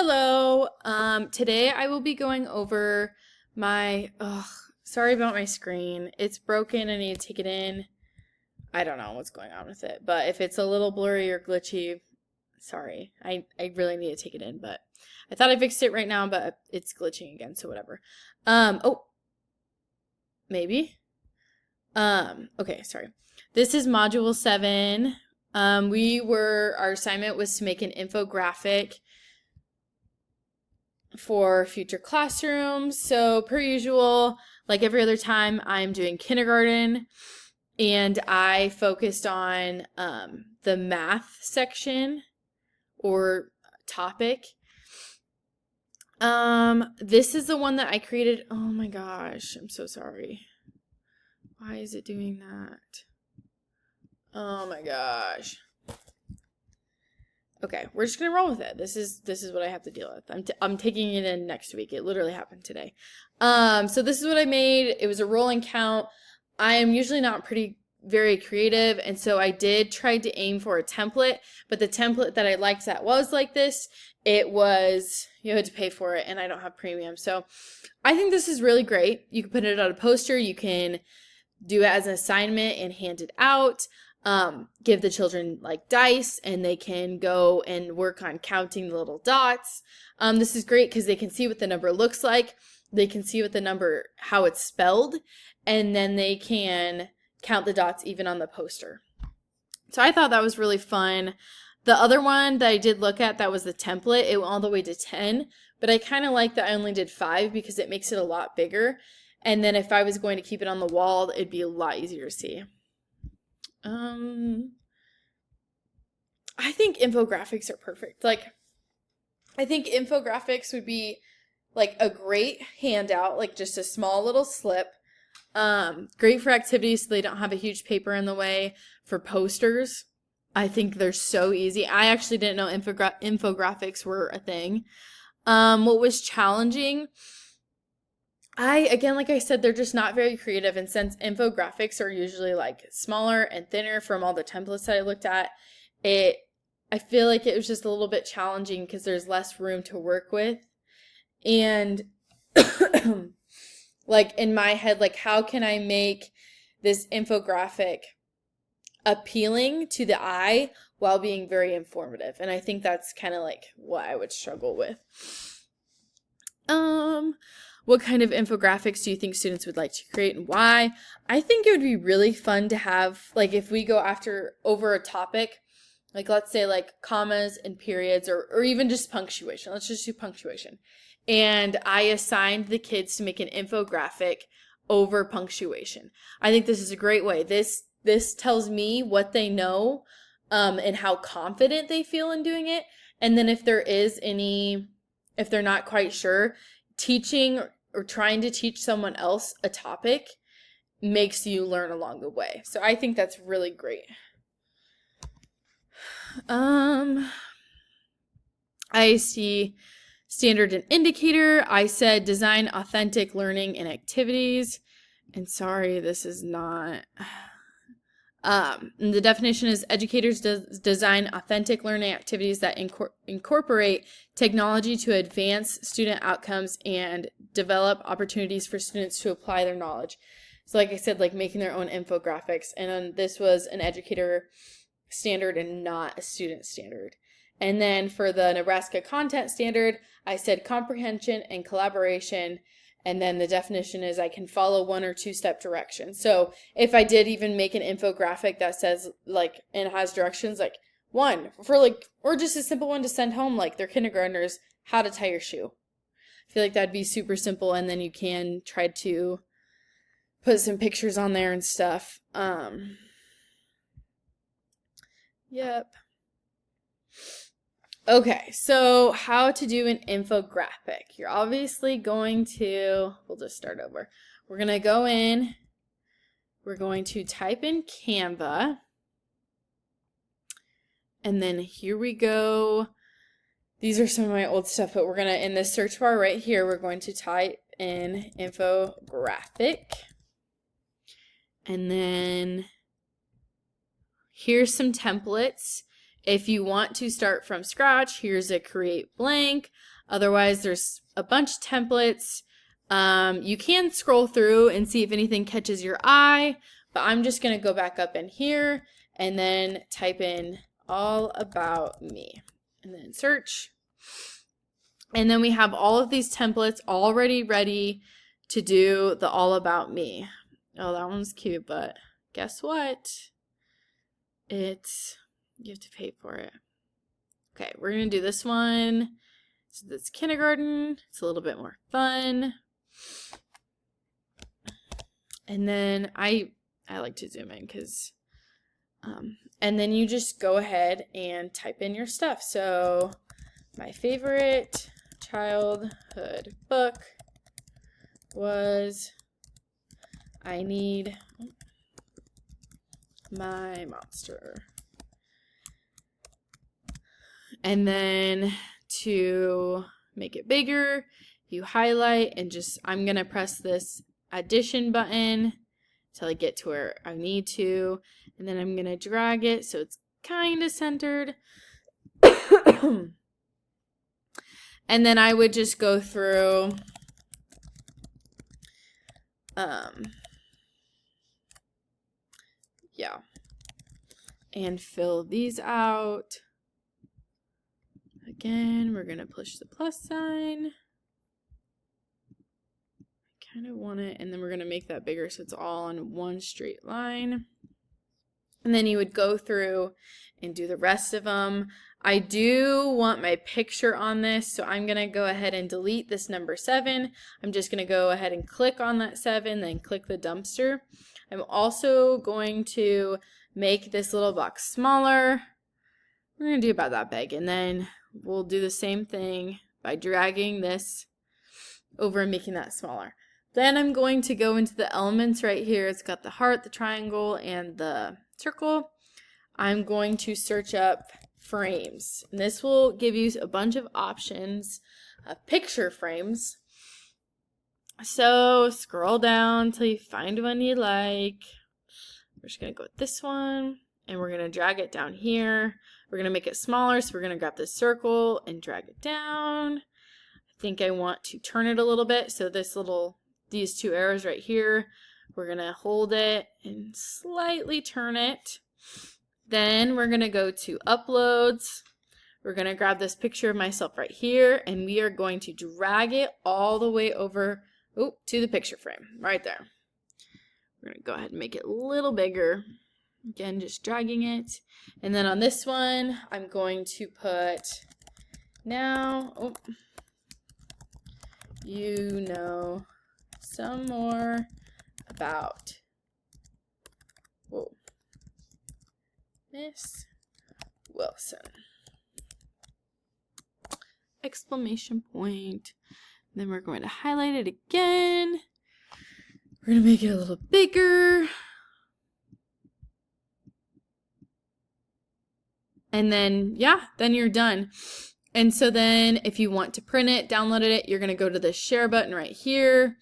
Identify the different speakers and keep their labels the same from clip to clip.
Speaker 1: Hello. Today I will be going over sorry about my screen. It's broken. I need to take it in. I don't know what's going on with it, but if it's a little blurry or glitchy, sorry. I really need to take it in, but I thought I fixed it right now, but it's glitching again, so whatever. Oh, maybe. Okay, sorry. This is module 7. Our assignment was to make an infographic for future classrooms. So per usual, like every other time, I'm doing kindergarten, and I focused on the math section or topic. This is the one that I created. Oh my gosh, I'm so sorry. Why is it doing that? Oh my gosh. Okay, we're just gonna roll with it. This is what I have to deal with. I'm taking it in next week. It literally happened today. So this is what I made. It was a rolling count. I am usually not very creative, and so I did try to aim for a template, but the template that I liked that was like this, it was, you had to pay for it, and I don't have premium. So I think this is really great. You can put it on a poster, you can do it as an assignment and hand it out. Give the children like dice, and they can go and work on counting the little dots. This is great because they can see what the number looks like. They can see what the number, how it's spelled, and then they can count the dots even on the poster. So I thought that was really fun. The other one that I did look at, that was the template. It went all the way to 10, but I kind of like that I only did 5 because it makes it a lot bigger. And then if I was going to keep it on the wall, it'd be a lot easier to see. I think infographics are perfect. I think infographics would be like a great handout, like just a small little slip. Great for activities so they don't have a huge paper in the way. For posters, I think they're so easy. I actually didn't know infographics were a thing. What was challenging, like I said, they're just not very creative, and since infographics are usually like smaller and thinner from all the templates that I looked at, I feel like it was just a little bit challenging because there's less room to work with. And like in my head, like how can I make this infographic appealing to the eye while being very informative? And I think that's kind of like what I would struggle with. What kind of infographics do you think students would like to create and why? I think it would be really fun to have, like if we go over a topic, like let's say like commas and periods or even just punctuation. Let's just do punctuation. And I assigned the kids to make an infographic over punctuation. I think this is a great way. This tells me what they know and how confident they feel in doing it. And then if they're not quite sure, teaching or trying to teach someone else a topic makes you learn along the way. So I think that's really great. I see standard and indicator. I said design authentic learning and activities. And sorry, this is not... the definition is educators design authentic learning activities that incorporate technology to advance student outcomes and develop opportunities for students to apply their knowledge. So like I said, like making their own infographics. And this was an educator standard and not a student standard. And then for the Nebraska content standard, I said comprehension and collaboration. And then the definition is I can follow 1 or 2 step directions. So if I did even make an infographic that says like, and has directions like 1 for like, or just a simple one to send home, like their kindergartners, how to tie your shoe. I feel like that'd be super simple. And then you can try to put some pictures on there and stuff. Yep. Okay, so how to do an infographic. You're obviously going to, we'll just start over. We're going to go in, we're going to type in Canva, and then here we go. These are some of my old stuff, but we're going to, in this search bar right here, we're going to type in infographic, and then here's some templates. If you want to start from scratch, here's a create blank. Otherwise, there's a bunch of templates. You can scroll through and see if anything catches your eye, but I'm just going to go back up in here and then type in all about me and then search. And then we have all of these templates already ready to do the all about me. Oh, that one's cute, but guess what? You have to pay for it. Okay, we're going to do this one. So that's kindergarten. It's a little bit more fun. And then I like to zoom in because, and then you just go ahead and type in your stuff. So my favorite childhood book was I Need My Monster. And then to make it bigger, you highlight and just, I'm going to press this addition button until I get to where I need to. And then I'm going to drag it so it's kind of centered. And then I would just go through yeah, and fill these out. Again, we're going to push the plus sign. I kind of want it, and then we're going to make that bigger so it's all on one straight line. And then you would go through and do the rest of them. I do want my picture on this, so I'm going to go ahead and delete this number 7. I'm just going to go ahead and click on that 7, then click the dumpster. I'm also going to make this little box smaller. We're going to do about that big, and then we'll do the same thing by dragging this over and making that smaller. Then I'm going to go into the elements right here. It's got the heart, the triangle, and the circle. I'm going to search up frames. And this will give you a bunch of options of picture frames. So scroll down until you find one you like. We're just going to go with this one, and we're going to drag it down here. We're going to make it smaller, so we're going to grab this circle and drag it down. I think I want to turn it a little bit, so these two arrows right here, we're going to hold it and slightly turn it. Then we're going to go to uploads. We're going to grab this picture of myself right here, and we are going to drag it all the way over to the picture frame right there. We're going to go ahead and make it a little bigger. Again, just dragging it. And then on this one, I'm going to put now, you know some more about Miss Wilson. Exclamation point. Then we're going to highlight it again. We're going to make it a little bigger. And then, yeah, then you're done. And so then if you want to print it, download it, you're going to go to the share button right here.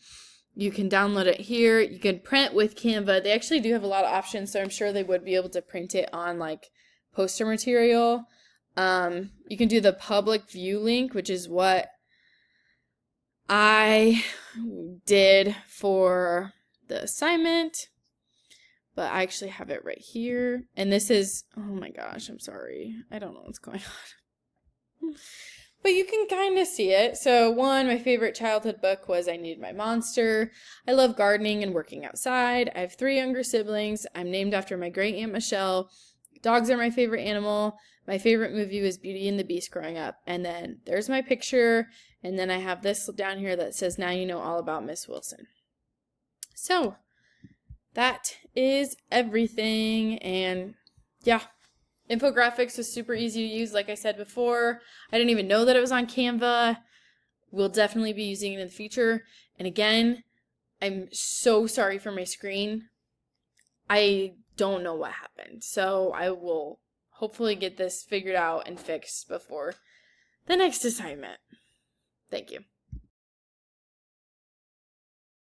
Speaker 1: You can download it here. You can print with Canva. They actually do have a lot of options, so I'm sure they would be able to print it on like poster material. You can do the public view link, which is what I did for the assignment. But I actually have it right here. And this is, oh my gosh, I'm sorry. I don't know what's going on. But you can kind of see it. So my favorite childhood book was I Need My Monster. I love gardening and working outside. I have 3 younger siblings. I'm named after my great aunt Michelle. Dogs are my favorite animal. My favorite movie was Beauty and the Beast growing up. And then there's my picture. And then I have this down here that says, now you know all about Miss Wilson. So that is everything. And yeah, infographics was super easy to use. Like I said before, I didn't even know that it was on Canva. We'll definitely be using it in the future. And again, I'm so sorry for my screen. I don't know what happened. So I will hopefully get this figured out and fixed before the next assignment. Thank you.